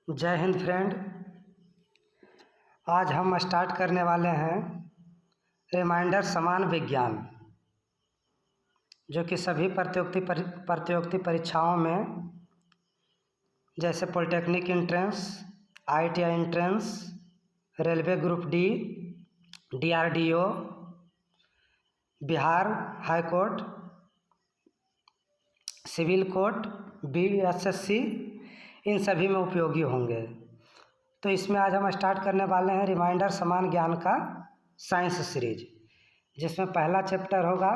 जय हिंद फ्रेंड। आज हम स्टार्ट करने वाले हैं रिमाइंडर समान विज्ञान, जो कि सभी प्रतियोगिता परीक्षाओं में जैसे polytechnic entrance, ITI entrance, railway group D, DRDO, Bihar high court, civil court, BSSC, इन सभी में उपयोगी होंगे। तो इसमें आज हम स्टार्ट करने वाले हैं रिमाइंडर समान ज्ञान का साइंस सीरीज, जिसमें पहला चैप्टर होगा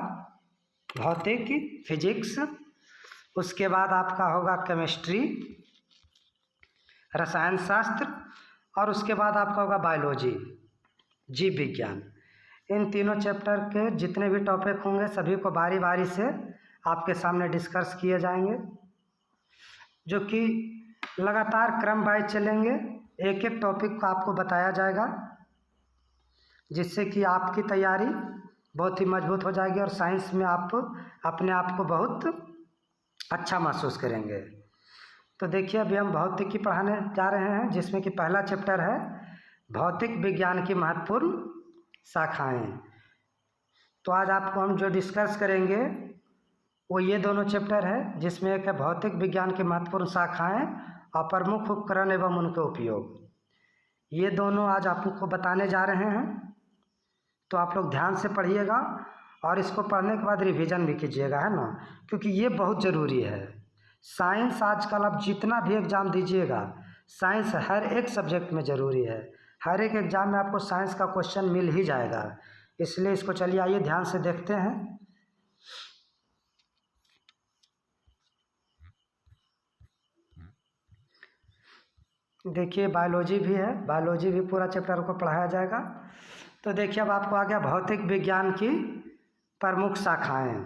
भौतिक फिजिक्स, उसके बाद आपका होगा केमिस्ट्री, रसायन शास्त्र, और उसके बाद आपका होगा बायोलॉजी, जीव विज्ञान। इन तीनों चैप्टर के जितने भी टॉपिक होंगे सभी को बारी बारी से आपके सामने डिस्कस किए जाएंगे, जो कि लगातार क्रम वाइज चलेंगे। एक एक टॉपिक को आपको बताया जाएगा, जिससे कि आपकी तैयारी बहुत ही मजबूत हो जाएगी और साइंस में आप अपने आप को बहुत अच्छा महसूस करेंगे। तो देखिए, अभी हम भौतिकी पढ़ाने जा रहे हैं, जिसमें कि पहला चैप्टर है भौतिक विज्ञान की महत्वपूर्ण शाखाएं। तो आज आपको हम जो डिस्कस करेंगे वो ये दोनों चैप्टर है, जिसमें एक है भौतिक विज्ञान की महत्वपूर्ण शाखाएं और प्रमुख उपकरण एवं उनके उपयोग। ये दोनों आज आपको बताने जा रहे हैं। तो आप लोग ध्यान से पढ़िएगा और इसको पढ़ने के बाद रिवीजन भी कीजिएगा, है ना, क्योंकि ये बहुत ज़रूरी है। साइंस आजकल आप जितना भी एग्ज़ाम दीजिएगा, साइंस हर एक सब्जेक्ट में ज़रूरी है। हर एक एग्ज़ाम में आपको साइंस का क्वेश्चन मिल ही जाएगा। इसलिए इसको चलिए आइए ध्यान से देखते हैं। देखिए, बायोलॉजी भी है, बायोलॉजी भी पूरा चैप्टर को पढ़ाया जाएगा। तो देखिए, अब आपको आ गया भौतिक विज्ञान की प्रमुख शाखाएं।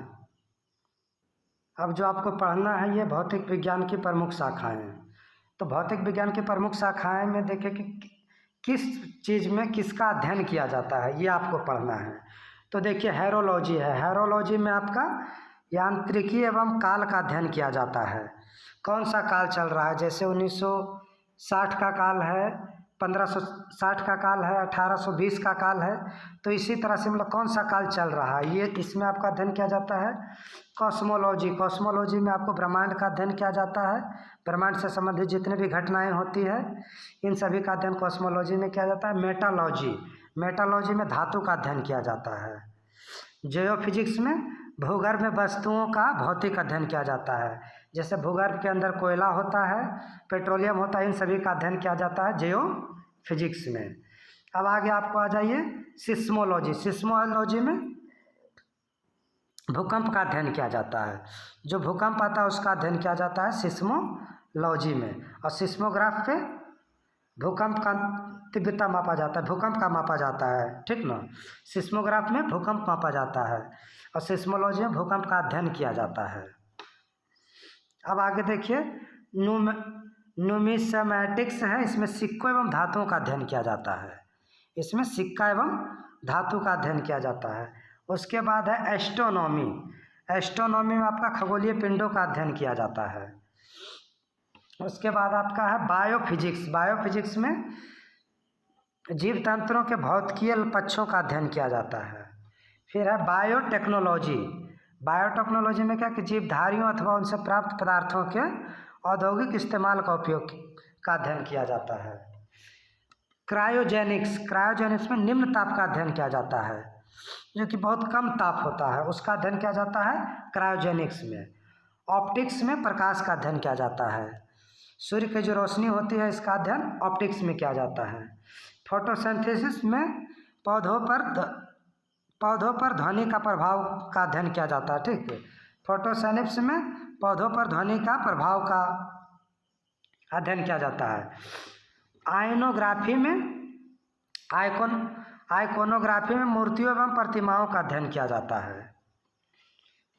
अब जो आपको पढ़ना है ये भौतिक विज्ञान की प्रमुख शाखाएं। तो भौतिक विज्ञान की प्रमुख शाखाएं में देखिए कि किस चीज़ में किसका अध्ययन किया जाता है, ये आपको पढ़ना है। तो देखिए, हैरोलॉजी है। हैरोलॉजी में आपका यांत्रिकी एवं काल का अध्ययन किया जाता है। कौन सा काल चल रहा है, जैसे 1960 का काल है, 1560 का काल है, 1820 का काल है। तो इसी तरह से मतलब कौन सा काल चल रहा है, ये इसमें आपका अध्ययन किया जाता है। कॉस्मोलॉजी, कॉस्मोलॉजी में आपको ब्रह्मांड का अध्ययन किया जाता है। ब्रह्मांड से संबंधित जितने भी घटनाएं होती है, इन सभी का अध्ययन कॉस्मोलॉजी में किया जाता है। मेटालॉजी, मेटालॉजी में धातु का अध्ययन किया जाता है। जियोफिजिक्स में भूगर्भ में वस्तुओं का भौतिक अध्ययन किया जाता है। जैसे भूगर्भ के अंदर कोयला होता है, पेट्रोलियम होता है, इन सभी का अध्ययन किया जाता है जियोफिजिक्स में। अब आगे आपको आ जाइए सिस्मोलॉजी। सिस्मोलॉजी में भूकंप का अध्ययन किया जाता है। जो भूकंप आता है उसका अध्ययन किया जाता है सिस्मोलॉजी में। और सिस्मोग्राफ पे भूकंप का तीव्रता मापा जाता है, भूकंप का मापा जाता है, ठीक ना। सिस्मोग्राफ में भूकंप मापा जाता है और सिस्मोलॉजी में भूकंप का अध्ययन किया जाता है। अब आगे देखिए, न्यूमिसमैटिक्स है। इसमें सिक्कों एवं धातुओं का अध्ययन किया जाता है। इसमें सिक्का एवं धातु का अध्ययन किया जाता है। उसके बाद है एस्ट्रोनॉमी। एस्ट्रोनॉमी में आपका खगोलीय पिंडों का अध्ययन किया जाता है। उसके बाद आपका है बायोफिजिक्स। बायोफिजिक्स में जीव तंत्रों के भौतिकीय पक्षों का अध्ययन किया जाता है। फिर है बायोटेक्नोलॉजी। बायोटेक्नोलॉजी में क्या कि जीवधारियों अथवा उनसे प्राप्त पदार्थों के औद्योगिक इस्तेमाल का उपयोग का अध्ययन किया जाता है। क्रायोजेनिक्स, क्रायोजेनिक्स में निम्न ताप का अध्ययन किया जाता है, जो कि बहुत कम ताप होता है, उसका अध्ययन किया जाता है क्रायोजेनिक्स में। ऑप्टिक्स में प्रकाश का अध्ययन किया जाता है। सूर्य की जो रोशनी होती है, इसका अध्ययन ऑप्टिक्स में किया जाता है। फोटोसिंथेसिस में पौधों पर ध्वनि का प्रभाव का अध्ययन किया जाता है, ठीक है। फोटोसिंथेसिस में पौधों पर ध्वनि का प्रभाव का अध्ययन किया जाता है। आयनोग्राफी में आइकोनोग्राफी में मूर्तियों एवं प्रतिमाओं का अध्ययन किया जाता है।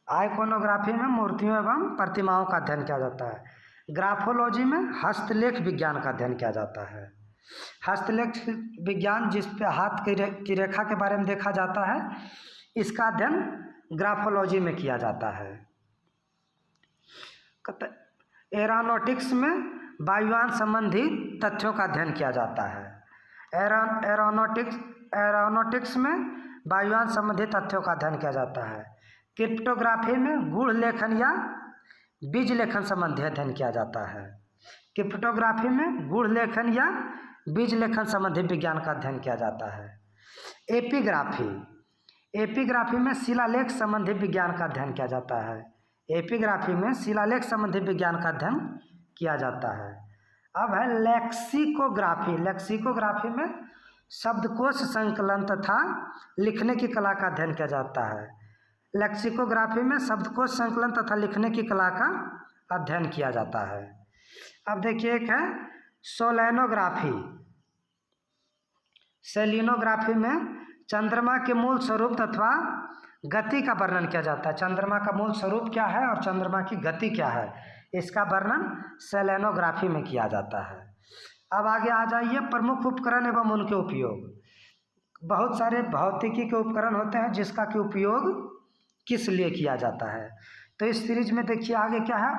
आइकोनोग्राफी में मूर्तियों एवं प्रतिमाओं का अध्ययन किया जाता है। ग्राफोलॉजी में हस्तलेख विज्ञान का अध्ययन किया जाता है। हस्तलेख विज्ञान, जिस पे हाथ की रेखा के बारे में देखा जाता है, इसका अध्ययन ग्राफोलॉजी में किया जाता है। एरोनॉटिक्स में वायुयान संबंधी तथ्यों का अध्ययन किया जाता है। एरोनॉटिक्स में वायुयान संबंधी तथ्यों का अध्ययन किया जाता है। क्रिप्टोग्राफी में गूढ़ लेखन या बीज लेखन संबंधी अध्ययन किया जाता है। क्रिप्टोग्राफी में गूढ़ लेखन या बीज लेखन संबंधी विज्ञान का अध्ययन किया जाता है। एपिग्राफी में शिलालेख संबंधी विज्ञान का अध्ययन किया जाता है। एपिग्राफी में शिलालेख संबंधी विज्ञान का अध्ययन किया जाता है। अब है लेक्सिकोग्राफी। लेक्सिकोग्राफी में शब्दकोश संकलन तथा लिखने की कला का अध्ययन किया जाता है। लेक्सिकोग्राफी में शब्दकोश संकलन तथा लिखने की कला का अध्ययन किया जाता है। अब देखिए एक है सोलेनोग्राफी। सेलिनोग्राफी में चंद्रमा के मूल स्वरूप तथा गति का वर्णन किया जाता है। चंद्रमा का मूल स्वरूप क्या है और चंद्रमा की गति क्या है, इसका वर्णन सेलेनोग्राफी में किया जाता है। अब आगे आ जाइए प्रमुख उपकरण एवं उनके उपयोग। बहुत सारे भौतिकी के उपकरण होते हैं जिसका कि उपयोग किस लिए किया जाता है। तो इस सीरीज में देखिए आगे क्या है,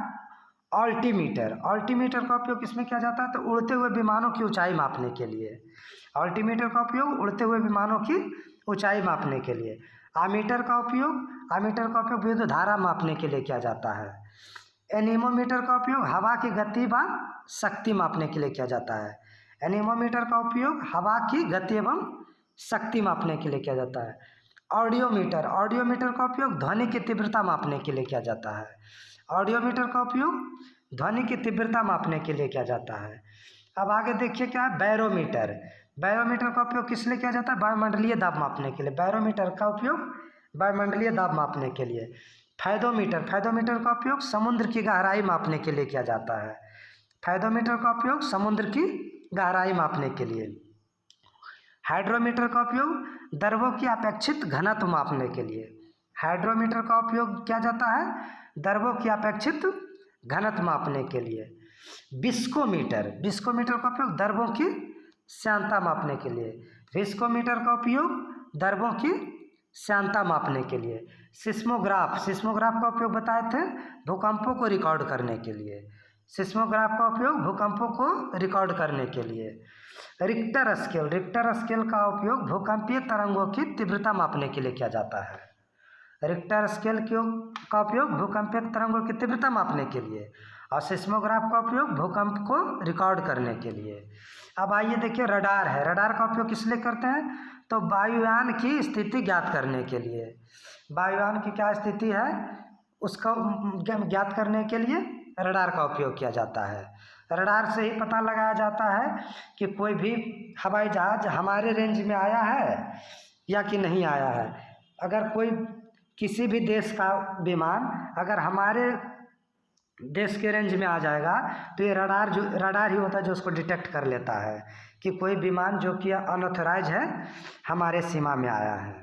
अल्टीमीटर। अल्टीमीटर का उपयोग किसमें किया जाता है, तो उड़ते हुए विमानों की ऊंचाई मापने के लिए। अल्टीमीटर का उपयोग उड़ते हुए विमानों की ऊंचाई मापने के लिए। आमीटर का उपयोग विद्युत धारा मापने के लिए किया जाता है। एनीमोमीटर का उपयोग हवा की गति व शक्ति मापने के लिए किया जाता है। एनीमोमीटर का उपयोग हवा की गति एवं शक्ति मापने के लिए किया जाता है। ऑडियोमीटर का उपयोग ध्वनि की तीव्रता मापने के लिए किया जाता है। ऑडियोमीटर का उपयोग ध्वनि की तीव्रता मापने के लिए किया जाता है। अब आगे देखिए क्या है, बैरोमीटर। बैरोमीटर का उपयोग किस लिए किया जाता है, वायुमंडलीय दाब मापने के लिए। बैरोमीटर का उपयोग वायुमंडलीय दाब मापने के लिए। फायदोमीटर का उपयोग समुद्र की गहराई मापने के लिए किया जाता है। फायदोमीटर का उपयोग समुद्र की गहराई मापने के लिए। हाइड्रोमीटर का उपयोग द्रवों की अपेक्षित घनत्व मापने के लिए। हाइड्रोमीटर का उपयोग किया जाता है द्रवों की अपेक्षित घनत्व मापने के लिए। विस्कोमीटर का उपयोग द्रवों की श्यानता मापने के लिए। विस्कोमीटर का उपयोग द्रवों की श्यानता मापने के लिए। सिस्मोग्राफ का उपयोग बताए थे भूकंपों को रिकॉर्ड करने के लिए। सिस्मोग्राफ का उपयोग भूकंपों को रिकॉर्ड करने के लिए। रिक्टर स्केल का उपयोग भूकंपीय तरंगों की तीव्रता मापने के लिए किया जाता है। रिक्टर स्केल का उपयोग भूकंपीय तरंगों की तीव्रता मापने के लिए और सिस्मोग्राफ का उपयोग भूकंप को रिकॉर्ड करने के लिए। अब आइए देखिए रडार है। रडार का उपयोग किस लिए करते हैं, तो वायुयान की स्थिति ज्ञात करने के लिए। वायुयान की क्या स्थिति है उसका ज्ञात करने के लिए रडार का उपयोग किया जाता है। रडार से ही पता लगाया जाता है कि कोई भी हवाई जहाज हमारे रेंज में आया है या कि नहीं आया है। अगर कोई किसी भी देश का विमान अगर हमारे देश के रेंज में आ जाएगा तो ये रडार ही होता है जो उसको डिटेक्ट कर लेता है कि कोई विमान जो कि अनऑथराइज है हमारे सीमा में आया है।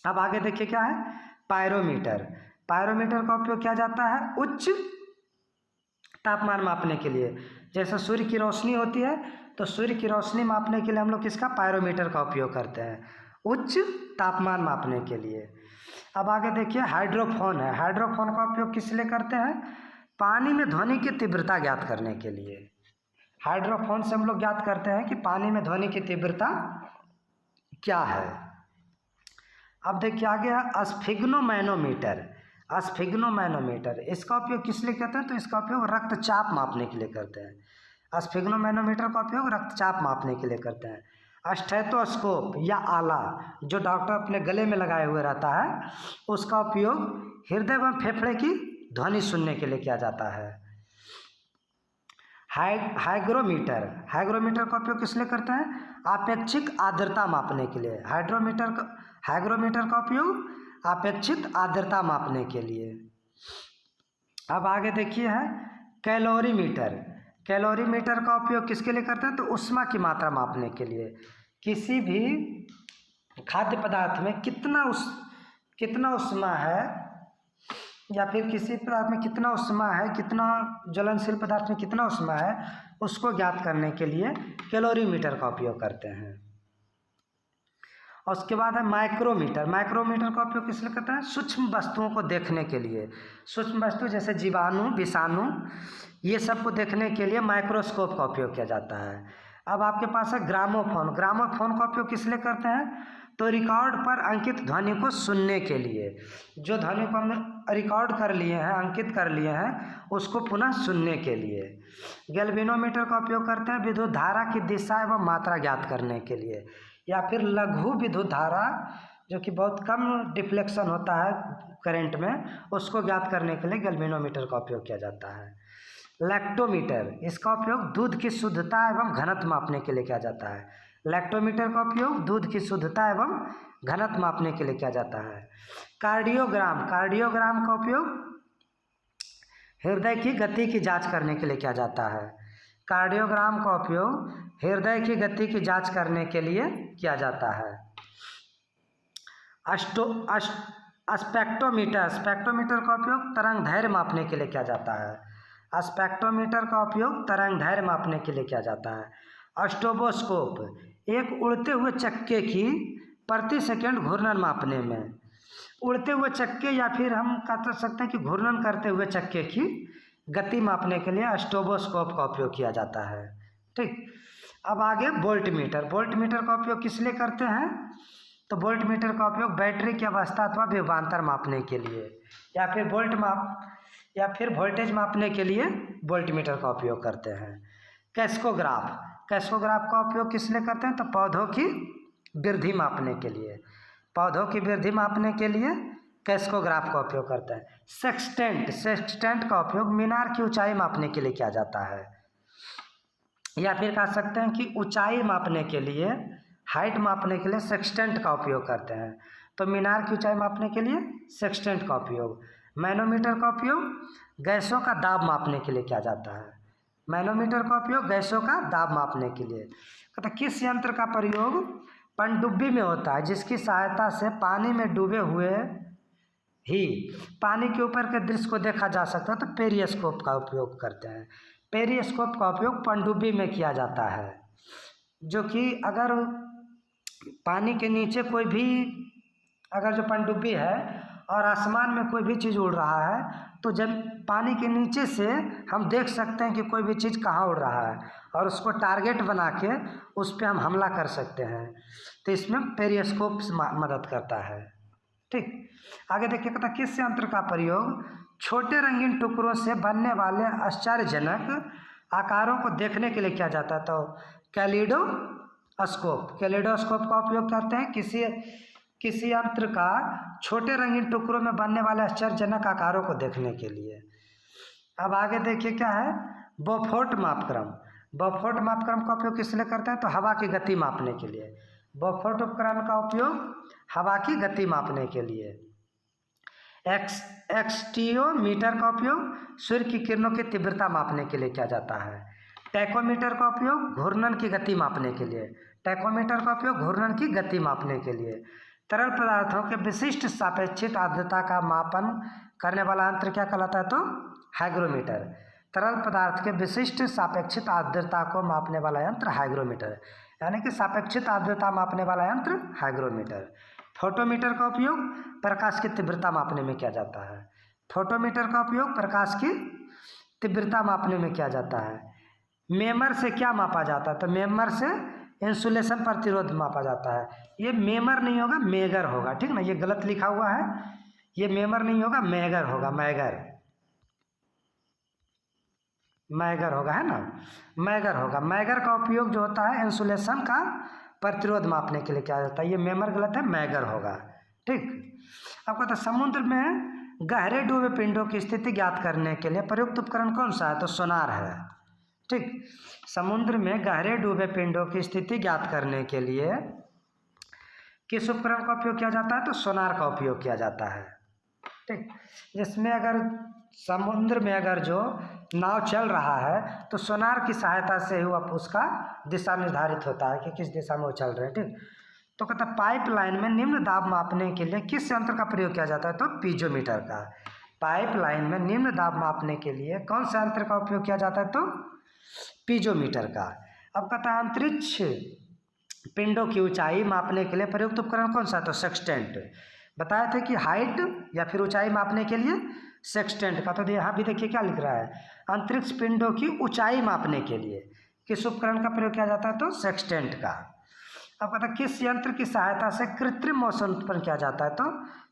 अब आगे देखिए क्या है, पायरोमीटर का उपयोग किया जाता है उच्च तापमान मापने के लिए। जैसे सूर्य की रोशनी होती है तो सूर्य की रोशनी मापने के लिए हम लोग किसका, पायरोमीटर का उपयोग करते हैं उच्च तापमान मापने के लिए। अब आगे देखिए हाइड्रोफोन है। हाइड्रोफोन का उपयोग किस लिए करते हैं, पानी में ध्वनि की तीव्रता ज्ञात करने के लिए। हाइड्रोफोन से हम लोग ज्ञात करते हैं कि पानी में ध्वनि की तीव्रता क्या है। अब देखिए आगे स्फिग्नोमैनोमीटर। इसका उपयोग किस लिए करते हैं, तो इसका उपयोग रक्तचाप मापने के लिए करते हैं। स्फिग्नोमैनोमीटर का उपयोग रक्तचाप मापने के लिए करते हैं। स्टेथोस्कोप या आला जो डॉक्टर अपने गले में लगाए हुए रहता है उसका उपयोग हृदय व फेफड़े की ध्वनि सुनने के लिए किया जाता है। हाइग्रोमीटर का उपयोग किस लिए करते हैं, आपेक्षिक आर्द्रता मापने के लिए। हाइग्रोमीटर का उपयोग आपेक्षिक आर्द्रता मापने के लिए। अब आगे देखिए है कैलोरीमीटर का उपयोग किसके लिए करते हैं, तो ऊष्मा की मात्रा मापने के लिए। किसी भी खाद्य पदार्थ में कितना ऊष्मा है या फिर किसी पदार्थ में कितना ऊष्मा है, कितना ज्वलनशील पदार्थ में कितना ऊष्मा है उसको ज्ञात करने के लिए कैलोरीमीटर का उपयोग करते हैं। और उसके बाद है माइक्रोमीटर। माइक्रोमीटर का उपयोग किस लिए करते हैं? सूक्ष्म वस्तुओं को देखने के लिए। सूक्ष्म वस्तु जैसे जीवाणु, विषाणु, ये सब को देखने के लिए माइक्रोस्कोप का उपयोग किया जाता है। अब आपके पास है ग्रामोफोन। ग्रामोफोन का उपयोग किस लिए करते हैं? तो रिकॉर्ड पर अंकित ध्वनि को सुनने के लिए। जो ध्वनि को हमने रिकॉर्ड कर लिए हैं, अंकित कर लिए हैं, उसको पुनः सुनने के लिए। गैल्वेनोमीटर का उपयोग करते हैं विद्युत धारा की दिशा एवं मात्रा ज्ञात करने के लिए। या फिर लघु विद्युत धारा जो कि बहुत कम डिफ्लेक्शन होता है करंट में, उसको ज्ञात करने के लिए गैल्वेनोमीटर का उपयोग किया जाता है। लैक्टोमीटर, इसका उपयोग दूध की शुद्धता एवं घनत्व मापने के लिए किया जाता है। लैक्टोमीटर का उपयोग दूध की शुद्धता एवं घनत्व मापने के लिए किया जाता है। कार्डियोग्राम, कार्डियोग्राम का उपयोग हृदय की गति की जांच करने के लिए किया जाता है। कार्डियोग्राम का उपयोग हृदय की गति की जांच करने के लिए किया जाता है। स्पेक्ट्रोमीटर, स्पेक्ट्रोमीटर का उपयोग तरंग दैर्घ्य मापने के लिए किया जाता है। स्पेक्ट्रोमीटर का उपयोग तरंग दैर्घ्य मापने के लिए किया जाता है। स्ट्रोबोस्कोप, एक उड़ते हुए चक्के की प्रति सेकंड घूर्णन मापने में। उड़ते हुए चक्के या फिर हम कह सकते हैं कि घूर्णन करते हुए चक्के की गति मापने के लिए स्ट्रोबोस्कोप का उपयोग किया जाता है। ठीक, अब आगे वोल्टमीटर। वोल्टमीटर का उपयोग किस लिए करते हैं? तो वोल्टमीटर का उपयोग बैटरी की अवस्था अथवा विभवांतर मापने के लिए, या फिर वोल्टेज मापने के लिए वोल्टमीटर का उपयोग करते हैं। कैस्कोग्राफ, कैस्कोग्राफ का उपयोग किस लिए करते हैं? तो पौधों की वृद्धि मापने के लिए। पौधों की वृद्धि मापने के लिए कैस्कोग्राफ का उपयोग करते हैं। सेक्सटेंट, सेक्सटेंट का उपयोग मीनार की ऊंचाई मापने के लिए किया जाता है। या फिर कह सकते हैं कि ऊंचाई मापने के लिए, हाइट मापने के लिए सेक्सटेंट का उपयोग करते हैं। तो मीनार की ऊंचाई मापने के लिए सेक्सटेंट का उपयोग। मैनोमीटर का उपयोग गैसों का दाब मापने के लिए किया जाता है। मैनोमीटर का उपयोग गैसों का दाब मापने के लिए। कहता किस यंत्र का प्रयोग पनडुब्बी में होता है जिसकी सहायता से पानी में डूबे हुए ही पानी के ऊपर के दृश्य को देखा जा सकता है? तो पेरिस्कोप का उपयोग करते हैं। पेरिस्कोप का उपयोग पनडुब्बी में किया जाता है, जो कि अगर पानी के नीचे कोई भी, अगर जो पनडुब्बी है और आसमान में कोई भी चीज़ उड़ रहा है, तो जब पानी के नीचे से हम देख सकते हैं कि कोई भी चीज़ कहाँ उड़ रहा है और उसको टारगेट बना के उस पर हम हमला कर सकते हैं। तो इसमें पेरिस्कोप मदद करता है। ठीक, आगे देखिए, कहता किस यंत्र का प्रयोग छोटे रंगीन टुकड़ों से बनने वाले आश्चर्यजनक आकारों को देखने के लिए किया जाता है? तो कैलिडोस्कोप, कैलिडोस्कोप का उपयोग करते हैं किसी यंत्र का छोटे रंगीन टुकड़ों में बनने वाले आश्चर्यजनक आकारों को देखने के लिए। अब आगे देखिए क्या है, बोफोर्ट मापक्रम। बोफोर्ट मापक्रम का उपयोग किस लिए करते हैं? तो हवा की गति मापने के लिए। बोफोर्ट उपकरण का उपयोग हवा की गति मापने के लिए। एक्सटियोमीटर का उपयोग सूर्य की किरणों की तीव्रता मापने के लिए किया जाता है। टैकोमीटर का उपयोग घूर्णन की गति मापने के लिए। टैकोमीटर का उपयोग घूर्णन की गति मापने के लिए। तरल पदार्थों के विशिष्ट सापेक्षिक आर्द्रता का मापन करने वाला यंत्र क्या कहलाता है? तो हाइग्रोमीटर। तरल पदार्थ के विशिष्ट सापेक्षिक आर्द्रता को मापने वाला यंत्र हाइग्रोमीटर, यानी कि सापेक्षिक आर्द्रता मापने वाला यंत्र हाइग्रोमीटर। फोटोमीटर का उपयोग प्रकाश की तीव्रता मापने में किया जाता है। फोटोमीटर का उपयोग प्रकाश की तीव्रता मापने में किया जाता है। मेमर से क्या मापा जाता है? तो मेमर से इंसुलेशन प्रतिरोध मापा जाता है। ये मेमर नहीं होगा, मेगर होगा। ठीक ना, ये गलत लिखा हुआ है, ये मेमर नहीं होगा, मैगर होगा। मैगर, मैगर होगा, है ना, मैगर होगा। मैगर का उपयोग जो होता है इंसुलेशन का प्रतिरोध मापने के लिए किया जाता है। ये मेमर गलत है, मैगर होगा। ठीक, अब कहता है समुद्र में गहरे डूबे पिंडों की स्थिति ज्ञात करने के लिए प्रयुक्त उपकरण कौन सा है? तो सोनार है। ठीक, समुद्र में गहरे डूबे पिंडों की स्थिति ज्ञात करने के लिए किस उपकरण का उपयोग किया जाता है? तो सोनार का उपयोग किया जाता है। ठीक, जिसमें अगर समुद्र में अगर जो नाव चल रहा है तो सोनार की सहायता से ही उसका दिशा निर्धारित होता है कि किस दिशा में वो चल रहे हैं। ठीक, तो कहता पाइपलाइन में निम्न दाब मापने के लिए किस यंत्र का प्रयोग किया जाता है? तो पीजोमीटर का। पाइपलाइन में निम्न दाब मापने के लिए कौन सा यंत्र का उपयोग किया जाता है? तो पीजोमीटर का। अब कहता है अंतरिक्ष पिंडों की ऊंचाई मापने के लिए प्रयुक्त उपकरण कौन सा? तो सेक्सटेंट। बताया थे कि हाइट या फिर ऊंचाई मापने के लिए सेक्सटेंट का। तो यहाँ भी देखिए क्या लिख रहा है, अंतरिक्ष पिंडों की ऊंचाई मापने के लिए किस उपकरण का प्रयोग किया जाता है? तो सेक्सटेंट का। अब कहता है किस यंत्र की सहायता से कृत्रिम मौसम उत्पन्न किया जाता है? तो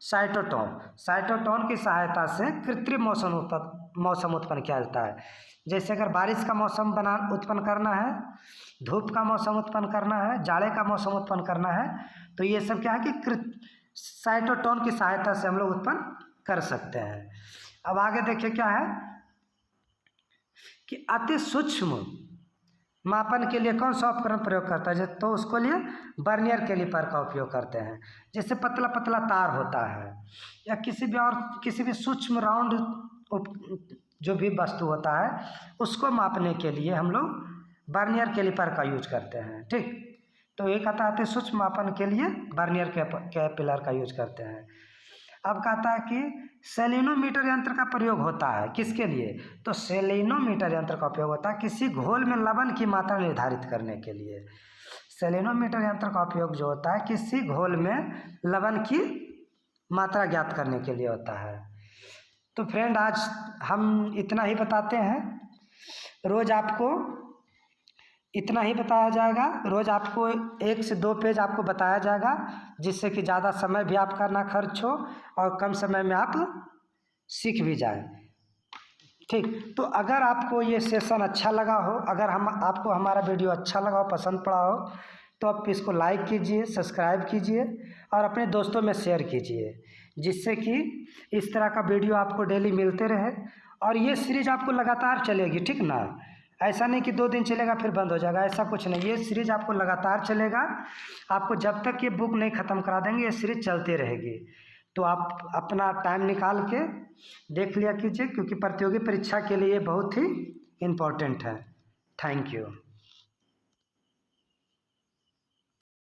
साइटोटोन। साइटोटोन की सहायता से कृत्रिम मौसम उत्पन्न किया जाता है। जैसे अगर बारिश का मौसम उत्पन्न करना है, धूप का मौसम उत्पन्न करना है, जाड़े का मौसम उत्पन्न करना है, तो ये सब क्या है कि साइटोटोन की सहायता से हम लोग उत्पन्न कर सकते हैं। अब आगे देखिए क्या है कि अति सूक्ष्म मापन के लिए कौन सा उपकरण प्रयोग करता है? तो उसको लिए बर्नियर कैलिपर का उपयोग करते हैं। जैसे पतला पतला तार होता है या किसी भी सूक्ष्म राउंड जो भी वस्तु होता है उसको मापने के लिए हम लोग बर्नियर कैलिपर का यूज करते हैं। ठीक, तो एक आता है सूक्ष्म मापन के लिए बर्नियर कैलिपर का यूज करते हैं। अब कहता है कि सेलेनोमीटर यंत्र का प्रयोग होता है किसके लिए? तो सेलेनोमीटर यंत्र का उपयोग होता है किसी घोल में लवण की मात्रा निर्धारित करने के लिए। सेलेनोमीटर यंत्र का उपयोग जो होता है किसी घोल में लवण की मात्रा ज्ञात करने के लिए होता है। तो फ्रेंड आज हम इतना ही बताते हैं। रोज़ आपको इतना ही बताया जाएगा। रोज़ आपको 1 से 2 पेज आपको बताया जाएगा, जिससे कि ज़्यादा समय भी आपका ना खर्च हो और कम समय में आप सीख भी जाए। ठीक, तो अगर आपको ये सेशन अच्छा लगा हो, अगर आपको हमारा वीडियो अच्छा लगा हो, पसंद पड़ा हो, तो आप इसको लाइक कीजिए, सब्सक्राइब कीजिए और अपने दोस्तों में शेयर कीजिए, जिससे कि इस तरह का वीडियो आपको डेली मिलते रहे और ये सीरीज आपको लगातार चलेगी। ठीक ना, ऐसा नहीं कि 2 दिन चलेगा फिर बंद हो जाएगा, ऐसा कुछ नहीं। ये सीरीज आपको लगातार चलेगा। आपको जब तक ये बुक नहीं ख़त्म करा देंगे ये सीरीज चलती रहेगी। तो आप अपना टाइम निकाल के देख लिया कीजिए, क्योंकि प्रतियोगी परीक्षा के लिए ये बहुत ही इम्पोर्टेंट है। Thank you.